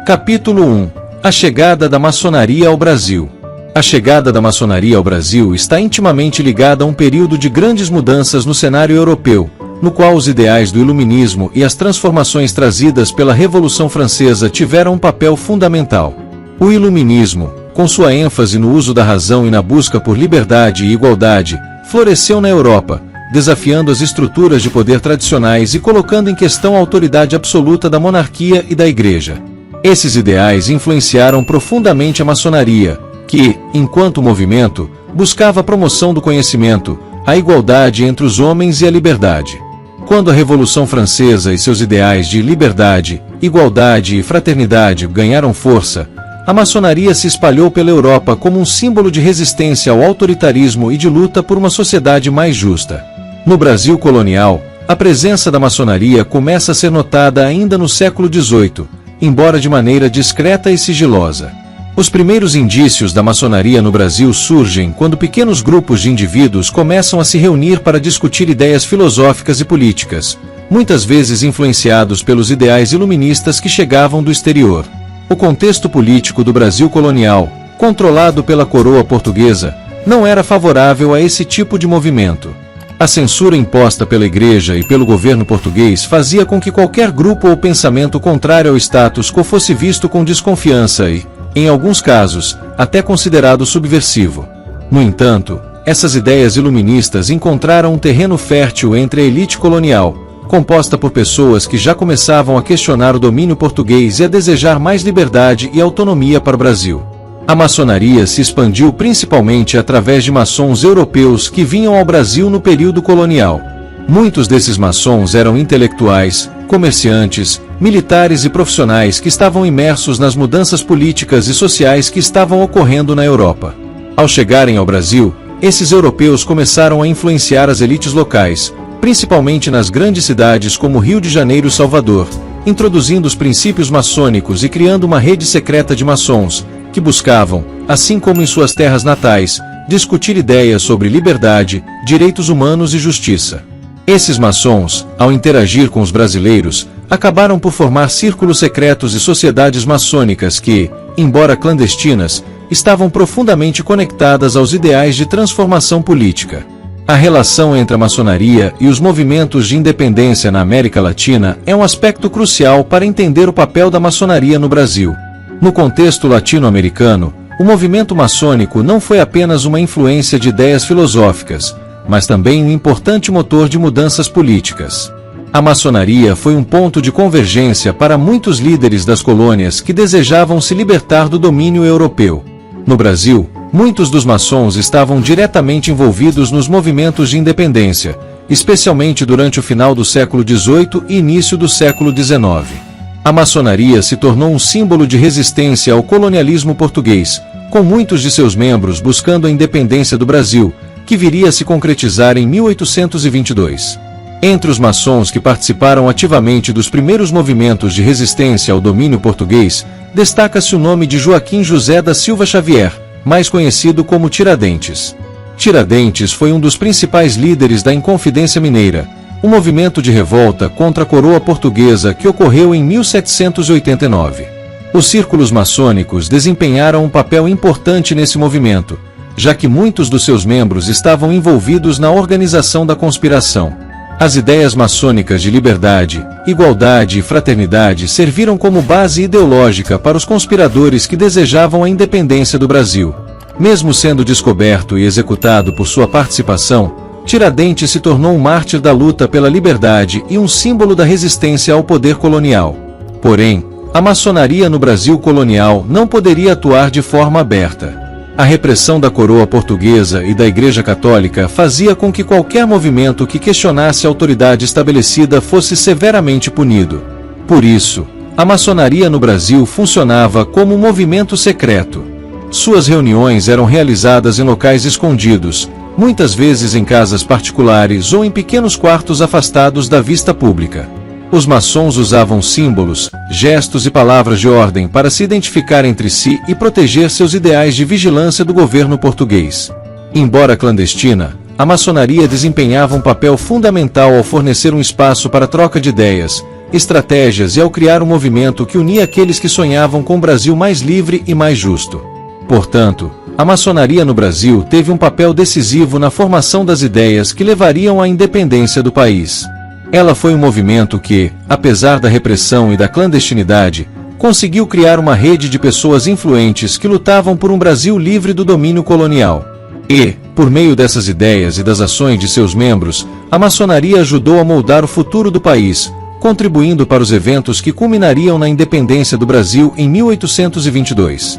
Capítulo 1. A chegada da maçonaria ao Brasil. A chegada da maçonaria ao Brasil está intimamente ligada a um período de grandes mudanças no cenário europeu, no qual os ideais do iluminismo e as transformações trazidas pela Revolução Francesa tiveram um papel fundamental. O iluminismo, com sua ênfase no uso da razão e na busca por liberdade e igualdade, floresceu na Europa, desafiando as estruturas de poder tradicionais e colocando em questão a autoridade absoluta da monarquia e da Igreja. Esses ideais influenciaram profundamente a maçonaria, que, enquanto movimento, buscava a promoção do conhecimento, a igualdade entre os homens e a liberdade. Quando a Revolução Francesa e seus ideais de liberdade, igualdade e fraternidade ganharam força, a maçonaria se espalhou pela Europa como um símbolo de resistência ao autoritarismo e de luta por uma sociedade mais justa. No Brasil colonial, a presença da maçonaria começa a ser notada ainda no século XVIII, embora de maneira discreta e sigilosa. Os primeiros indícios da maçonaria no Brasil surgem quando pequenos grupos de indivíduos começam a se reunir para discutir ideias filosóficas e políticas, muitas vezes influenciados pelos ideais iluministas que chegavam do exterior. O contexto político do Brasil colonial, controlado pela coroa portuguesa, não era favorável a esse tipo de movimento. A censura imposta pela Igreja e pelo governo português fazia com que qualquer grupo ou pensamento contrário ao status quo fosse visto com desconfiança e, em alguns casos, até considerado subversivo. No entanto, essas ideias iluministas encontraram um terreno fértil entre a elite colonial, composta por pessoas que já começavam a questionar o domínio português e a desejar mais liberdade e autonomia para o Brasil. A maçonaria se expandiu principalmente através de maçons europeus que vinham ao Brasil no período colonial. Muitos desses maçons eram intelectuais, comerciantes, militares e profissionais que estavam imersos nas mudanças políticas e sociais que estavam ocorrendo na Europa. Ao chegarem ao Brasil, esses europeus começaram a influenciar as elites locais, principalmente nas grandes cidades como Rio de Janeiro e Salvador, introduzindo os princípios maçônicos e criando uma rede secreta de maçons, que buscavam, assim como em suas terras natais, discutir ideias sobre liberdade, direitos humanos e justiça. Esses maçons, ao interagir com os brasileiros, acabaram por formar círculos secretos e sociedades maçônicas que, embora clandestinas, estavam profundamente conectadas aos ideais de transformação política. A relação entre a maçonaria e os movimentos de independência na América Latina é um aspecto crucial para entender o papel da maçonaria no Brasil. No contexto latino-americano, o movimento maçônico não foi apenas uma influência de ideias filosóficas, mas também um importante motor de mudanças políticas. A maçonaria foi um ponto de convergência para muitos líderes das colônias que desejavam se libertar do domínio europeu. No Brasil, muitos dos maçons estavam diretamente envolvidos nos movimentos de independência, especialmente durante o final do século XVIII e início do século XIX. A maçonaria se tornou um símbolo de resistência ao colonialismo português, com muitos de seus membros buscando a independência do Brasil, que viria a se concretizar em 1822. Entre os maçons que participaram ativamente dos primeiros movimentos de resistência ao domínio português, destaca-se o nome de Joaquim José da Silva Xavier, mais conhecido como Tiradentes. Tiradentes foi um dos principais líderes da Inconfidência Mineira, um movimento de revolta contra a coroa portuguesa que ocorreu em 1789. Os círculos maçônicos desempenharam um papel importante nesse movimento, já que muitos dos seus membros estavam envolvidos na organização da conspiração. As ideias maçônicas de liberdade, igualdade e fraternidade serviram como base ideológica para os conspiradores que desejavam a independência do Brasil. Mesmo sendo descoberto e executado por sua participação, Tiradentes se tornou um mártir da luta pela liberdade e um símbolo da resistência ao poder colonial. Porém, a maçonaria no Brasil colonial não poderia atuar de forma aberta. A repressão da coroa portuguesa e da Igreja Católica fazia com que qualquer movimento que questionasse a autoridade estabelecida fosse severamente punido. Por isso, a maçonaria no Brasil funcionava como um movimento secreto. Suas reuniões eram realizadas em locais escondidos, muitas vezes em casas particulares ou em pequenos quartos afastados da vista pública. Os maçons usavam símbolos, gestos e palavras de ordem para se identificar entre si e proteger seus ideais de vigilância do governo português. Embora clandestina, a maçonaria desempenhava um papel fundamental ao fornecer um espaço para troca de ideias, estratégias e ao criar um movimento que unia aqueles que sonhavam com um Brasil mais livre e mais justo. Portanto, a maçonaria no Brasil teve um papel decisivo na formação das ideias que levariam à independência do país. Ela foi um movimento que, apesar da repressão e da clandestinidade, conseguiu criar uma rede de pessoas influentes que lutavam por um Brasil livre do domínio colonial. E, por meio dessas ideias e das ações de seus membros, a maçonaria ajudou a moldar o futuro do país, contribuindo para os eventos que culminariam na independência do Brasil em 1822.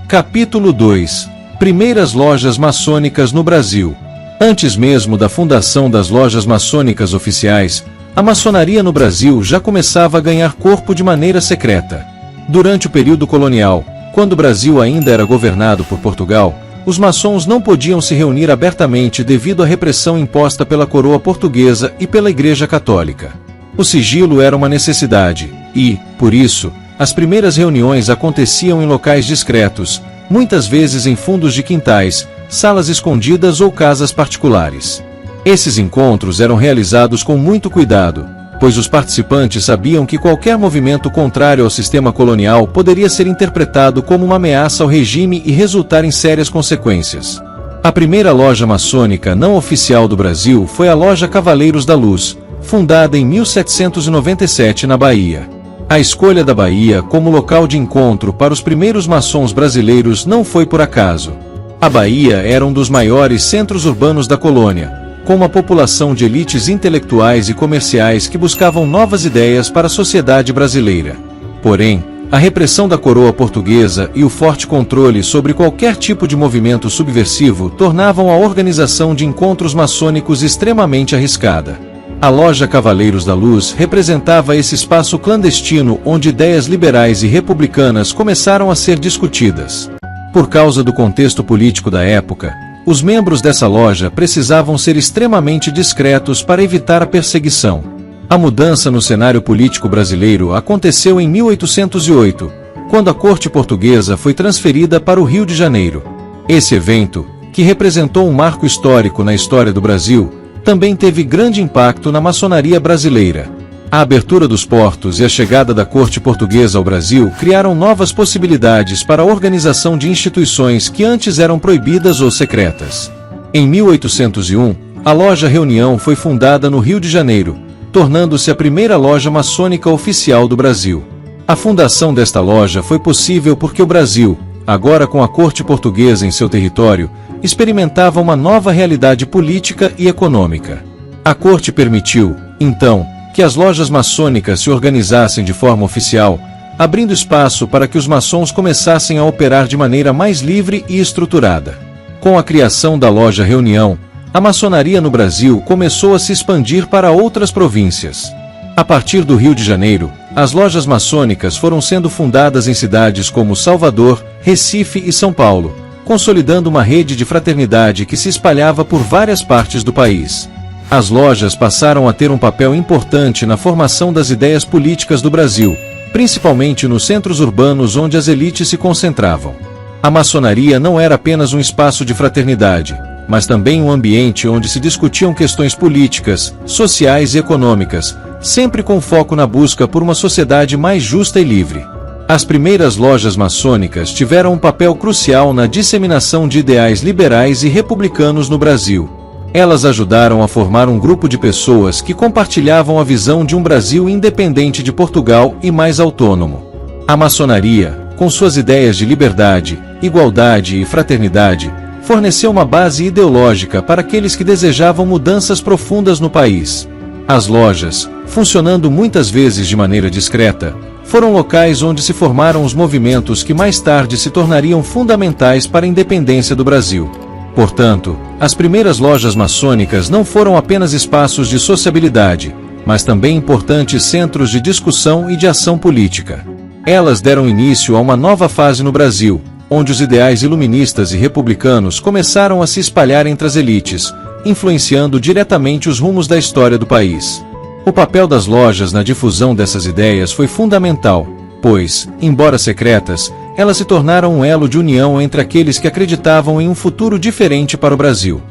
Capítulo 2. Primeiras lojas maçônicas no Brasil. Antes mesmo da fundação das lojas maçônicas oficiais, a maçonaria no Brasil já começava a ganhar corpo de maneira secreta. Durante o período colonial, quando o Brasil ainda era governado por Portugal, os maçons não podiam se reunir abertamente devido à repressão imposta pela coroa portuguesa e pela Igreja Católica. O sigilo era uma necessidade e, por isso, as primeiras reuniões aconteciam em locais discretos, muitas vezes em fundos de quintais, salas escondidas ou casas particulares. Esses encontros eram realizados com muito cuidado, pois os participantes sabiam que qualquer movimento contrário ao sistema colonial poderia ser interpretado como uma ameaça ao regime e resultar em sérias consequências. A primeira loja maçônica não oficial do Brasil foi a Loja Cavaleiros da Luz, fundada em 1797 na Bahia. A escolha da Bahia como local de encontro para os primeiros maçons brasileiros não foi por acaso. A Bahia era um dos maiores centros urbanos da colônia, com uma população de elites intelectuais e comerciais que buscavam novas ideias para a sociedade brasileira. Porém, a repressão da coroa portuguesa e o forte controle sobre qualquer tipo de movimento subversivo tornavam a organização de encontros maçônicos extremamente arriscada. A Loja Cavaleiros da Luz representava esse espaço clandestino onde ideias liberais e republicanas começaram a ser discutidas. Por causa do contexto político da época, os membros dessa loja precisavam ser extremamente discretos para evitar a perseguição. A mudança no cenário político brasileiro aconteceu em 1808, quando a corte portuguesa foi transferida para o Rio de Janeiro. Esse evento, que representou um marco histórico na história do Brasil, também teve grande impacto na maçonaria brasileira. A abertura dos portos e a chegada da corte portuguesa ao Brasil criaram novas possibilidades para a organização de instituições que antes eram proibidas ou secretas. Em 1801, a Loja Reunião foi fundada no Rio de Janeiro, tornando-se a primeira loja maçônica oficial do Brasil. A fundação desta loja foi possível porque o Brasil, agora com a corte portuguesa em seu território, experimentava uma nova realidade política e econômica. A corte permitiu, então, que as lojas maçônicas se organizassem de forma oficial, abrindo espaço para que os maçons começassem a operar de maneira mais livre e estruturada. Com a criação da Loja Reunião, a maçonaria no Brasil começou a se expandir para outras províncias. A partir do Rio de Janeiro, as lojas maçônicas foram sendo fundadas em cidades como Salvador, Recife e São Paulo, consolidando uma rede de fraternidade que se espalhava por várias partes do país. As lojas passaram a ter um papel importante na formação das ideias políticas do Brasil, principalmente nos centros urbanos onde as elites se concentravam. A maçonaria não era apenas um espaço de fraternidade, mas também um ambiente onde se discutiam questões políticas, sociais e econômicas, sempre com foco na busca por uma sociedade mais justa e livre. As primeiras lojas maçônicas tiveram um papel crucial na disseminação de ideais liberais e republicanos no Brasil. Elas ajudaram a formar um grupo de pessoas que compartilhavam a visão de um Brasil independente de Portugal e mais autônomo. A maçonaria, com suas ideias de liberdade, igualdade e fraternidade, forneceu uma base ideológica para aqueles que desejavam mudanças profundas no país. As lojas, funcionando muitas vezes de maneira discreta, foram locais onde se formaram os movimentos que mais tarde se tornariam fundamentais para a independência do Brasil. Portanto, as primeiras lojas maçônicas não foram apenas espaços de sociabilidade, mas também importantes centros de discussão e de ação política. Elas deram início a uma nova fase no Brasil, onde os ideais iluministas e republicanos começaram a se espalhar entre as elites, influenciando diretamente os rumos da história do país. O papel das lojas na difusão dessas ideias foi fundamental, pois, embora secretas, elas se tornaram um elo de união entre aqueles que acreditavam em um futuro diferente para o Brasil.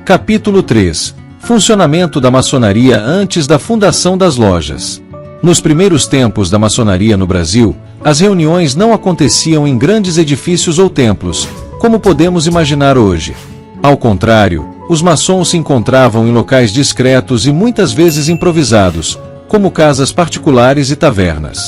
Capítulo 3. Funcionamento da maçonaria antes da fundação das lojas. Nos primeiros tempos da maçonaria no Brasil, as reuniões não aconteciam em grandes edifícios ou templos, como podemos imaginar hoje. Ao contrário, os maçons se encontravam em locais discretos e muitas vezes improvisados, como casas particulares e tavernas.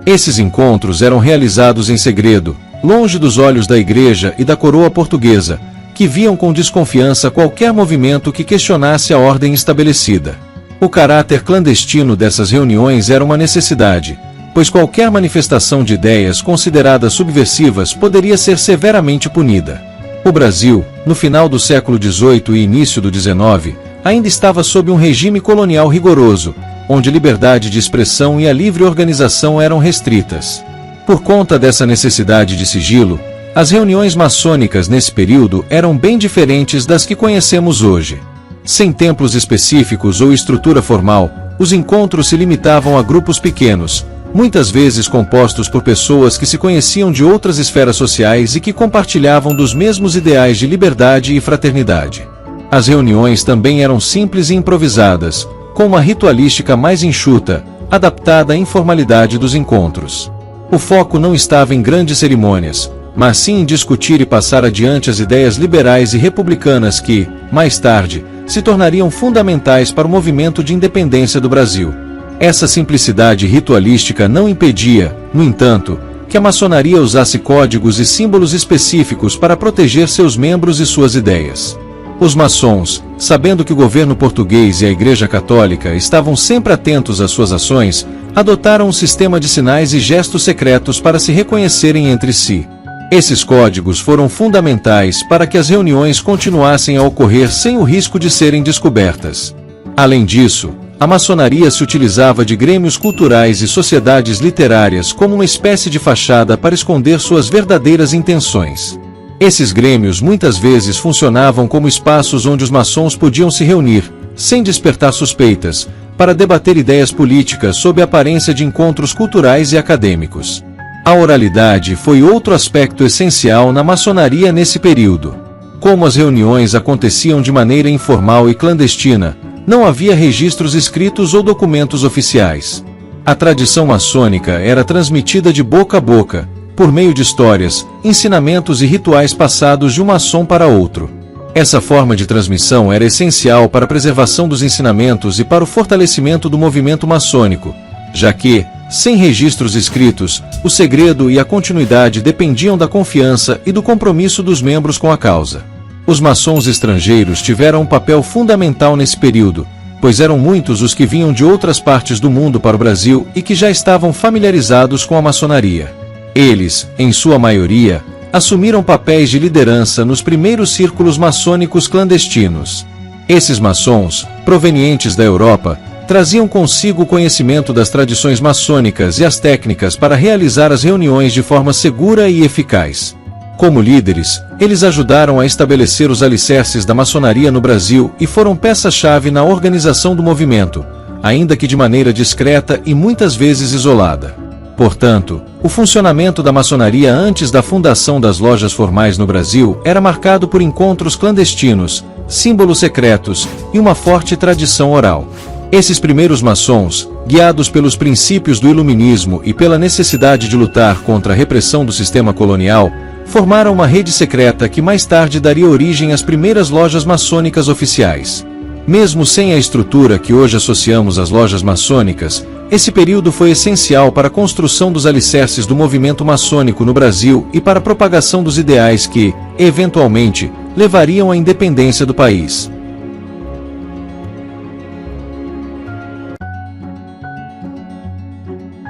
Esses encontros eram realizados em segredo, longe dos olhos da igreja e da coroa portuguesa, que viam com desconfiança qualquer movimento que questionasse a ordem estabelecida. O caráter clandestino dessas reuniões era uma necessidade, pois qualquer manifestação de ideias consideradas subversivas poderia ser severamente punida. O Brasil, no final do século XVIII e início do XIX, ainda estava sob um regime colonial rigoroso, onde liberdade de expressão e a livre organização eram restritas. Por conta dessa necessidade de sigilo, as reuniões maçônicas nesse período eram bem diferentes das que conhecemos hoje. Sem templos específicos ou estrutura formal, os encontros se limitavam a grupos pequenos, muitas vezes compostos por pessoas que se conheciam de outras esferas sociais e que compartilhavam dos mesmos ideais de liberdade e fraternidade. As reuniões também eram simples e improvisadas, com uma ritualística mais enxuta, adaptada à informalidade dos encontros. O foco não estava em grandes cerimônias, mas sim em discutir e passar adiante as ideias liberais e republicanas que, mais tarde, se tornariam fundamentais para o movimento de independência do Brasil. Essa simplicidade ritualística não impedia, no entanto, que a maçonaria usasse códigos e símbolos específicos para proteger seus membros e suas ideias. Os maçons, sabendo que o governo português e a Igreja Católica estavam sempre atentos às suas ações, adotaram um sistema de sinais e gestos secretos para se reconhecerem entre si. Esses códigos foram fundamentais para que as reuniões continuassem a ocorrer sem o risco de serem descobertas. Além disso, a maçonaria se utilizava de grêmios culturais e sociedades literárias como uma espécie de fachada para esconder suas verdadeiras intenções. Esses grêmios muitas vezes funcionavam como espaços onde os maçons podiam se reunir, sem despertar suspeitas, para debater ideias políticas sob a aparência de encontros culturais e acadêmicos. A oralidade foi outro aspecto essencial na maçonaria nesse período. Como as reuniões aconteciam de maneira informal e clandestina, não havia registros escritos ou documentos oficiais. A tradição maçônica era transmitida de boca a boca, por meio de histórias, ensinamentos e rituais passados de um maçom para outro. Essa forma de transmissão era essencial para a preservação dos ensinamentos e para o fortalecimento do movimento maçônico, já que, sem registros escritos, o segredo e a continuidade dependiam da confiança e do compromisso dos membros com a causa. Os maçons estrangeiros tiveram um papel fundamental nesse período, pois eram muitos os que vinham de outras partes do mundo para o Brasil e que já estavam familiarizados com a maçonaria. Eles, em sua maioria, assumiram papéis de liderança nos primeiros círculos maçônicos clandestinos. Esses maçons, provenientes da Europa, traziam consigo o conhecimento das tradições maçônicas e as técnicas para realizar as reuniões de forma segura e eficaz. Como líderes, eles ajudaram a estabelecer os alicerces da maçonaria no Brasil e foram peça-chave na organização do movimento, ainda que de maneira discreta e muitas vezes isolada. Portanto, o funcionamento da maçonaria antes da fundação das lojas formais no Brasil era marcado por encontros clandestinos, símbolos secretos e uma forte tradição oral. Esses primeiros maçons, guiados pelos princípios do iluminismo e pela necessidade de lutar contra a repressão do sistema colonial, formaram uma rede secreta que mais tarde daria origem às primeiras lojas maçônicas oficiais. Mesmo sem a estrutura que hoje associamos às lojas maçônicas, esse período foi essencial para a construção dos alicerces do movimento maçônico no Brasil e para a propagação dos ideais que, eventualmente, levariam à independência do país.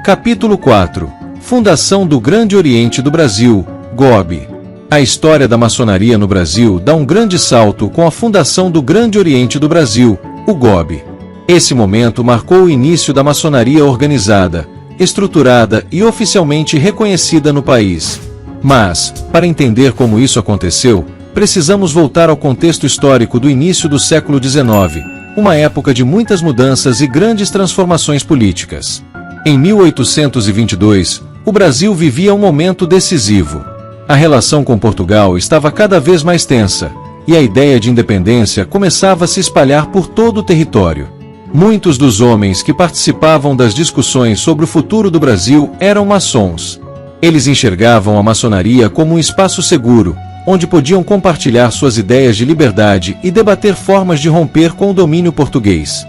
Capítulo 4. Fundação do Grande Oriente do Brasil, GOB. A história da maçonaria no Brasil dá um grande salto com a fundação do Grande Oriente do Brasil, o GOB. Esse momento marcou o início da maçonaria organizada, estruturada e oficialmente reconhecida no país. Mas, para entender como isso aconteceu, precisamos voltar ao contexto histórico do início do século XIX, uma época de muitas mudanças e grandes transformações políticas. Em 1822, o Brasil vivia um momento decisivo. A relação com Portugal estava cada vez mais tensa, e a ideia de independência começava a se espalhar por todo o território. Muitos dos homens que participavam das discussões sobre o futuro do Brasil eram maçons. Eles enxergavam a maçonaria como um espaço seguro, onde podiam compartilhar suas ideias de liberdade e debater formas de romper com o domínio português.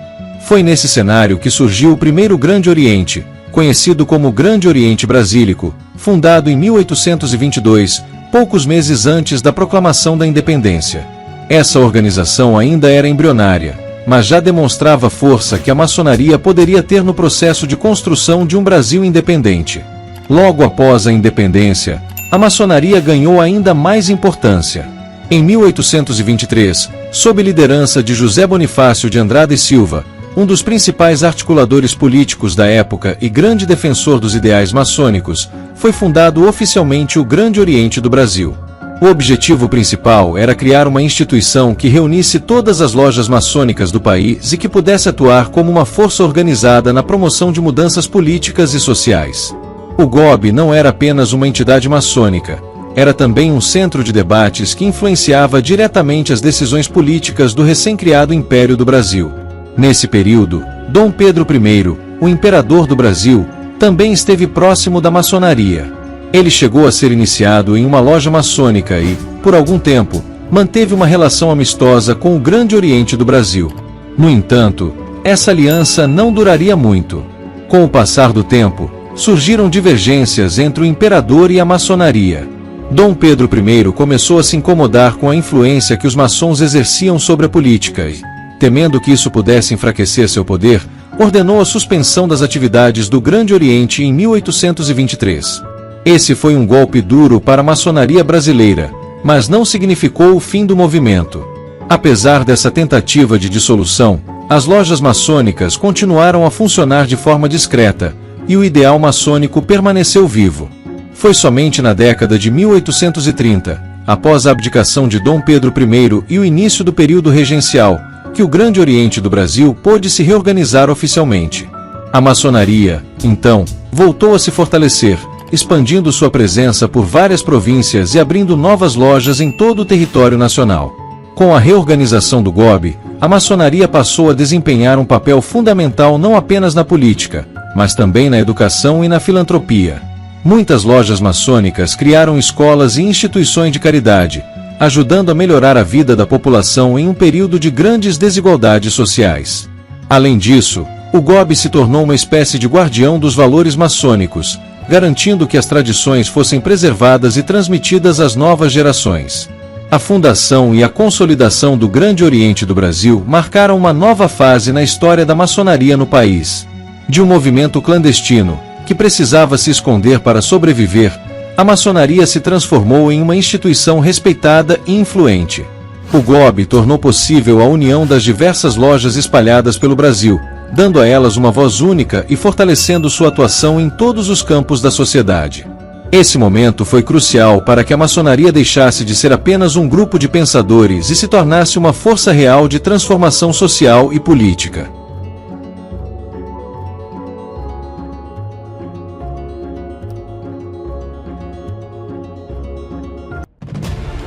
Foi nesse cenário que surgiu o primeiro Grande Oriente, conhecido como Grande Oriente Brasílico, fundado em 1822, poucos meses antes da proclamação da independência. Essa organização ainda era embrionária, mas já demonstrava a força que a maçonaria poderia ter no processo de construção de um Brasil independente. Logo após a independência, a maçonaria ganhou ainda mais importância. Em 1823, sob liderança de José Bonifácio de Andrada e Silva, um dos principais articuladores políticos da época e grande defensor dos ideais maçônicos, foi fundado oficialmente o Grande Oriente do Brasil. O objetivo principal era criar uma instituição que reunisse todas as lojas maçônicas do país e que pudesse atuar como uma força organizada na promoção de mudanças políticas e sociais. O GOB não era apenas uma entidade maçônica, era também um centro de debates que influenciava diretamente as decisões políticas do recém-criado Império do Brasil. Nesse período, Dom Pedro I, o imperador do Brasil, também esteve próximo da maçonaria. Ele chegou a ser iniciado em uma loja maçônica e, por algum tempo, manteve uma relação amistosa com o Grande Oriente do Brasil. No entanto, essa aliança não duraria muito. Com o passar do tempo, surgiram divergências entre o imperador e a maçonaria. Dom Pedro I começou a se incomodar com a influência que os maçons exerciam sobre a política e, temendo que isso pudesse enfraquecer seu poder, ordenou a suspensão das atividades do Grande Oriente em 1823. Esse foi um golpe duro para a maçonaria brasileira, mas não significou o fim do movimento. Apesar dessa tentativa de dissolução, as lojas maçônicas continuaram a funcionar de forma discreta, e o ideal maçônico permaneceu vivo. Foi somente na década de 1830, após a abdicação de Dom Pedro I e o início do período regencial, que o Grande Oriente do Brasil pôde se reorganizar oficialmente. A maçonaria, então, voltou a se fortalecer, expandindo sua presença por várias províncias e abrindo novas lojas em todo o território nacional. Com a reorganização do GOB, a maçonaria passou a desempenhar um papel fundamental não apenas na política, mas também na educação e na filantropia. Muitas lojas maçônicas criaram escolas e instituições de caridade, ajudando a melhorar a vida da população em um período de grandes desigualdades sociais. Além disso, o GOB se tornou uma espécie de guardião dos valores maçônicos, garantindo que as tradições fossem preservadas e transmitidas às novas gerações. A fundação e a consolidação do Grande Oriente do Brasil marcaram uma nova fase na história da maçonaria no país. De um movimento clandestino, que precisava se esconder para sobreviver, a maçonaria se transformou em uma instituição respeitada e influente. O GOB tornou possível a união das diversas lojas espalhadas pelo Brasil, dando a elas uma voz única e fortalecendo sua atuação em todos os campos da sociedade. Esse momento foi crucial para que a maçonaria deixasse de ser apenas um grupo de pensadores e se tornasse uma força real de transformação social e política.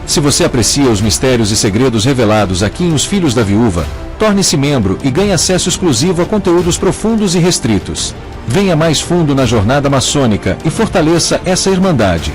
Se você aprecia os mistérios e segredos revelados aqui em Os Filhos da Viúva, torne-se membro e ganhe acesso exclusivo a conteúdos profundos e restritos. Venha mais fundo na jornada maçônica e fortaleça essa irmandade.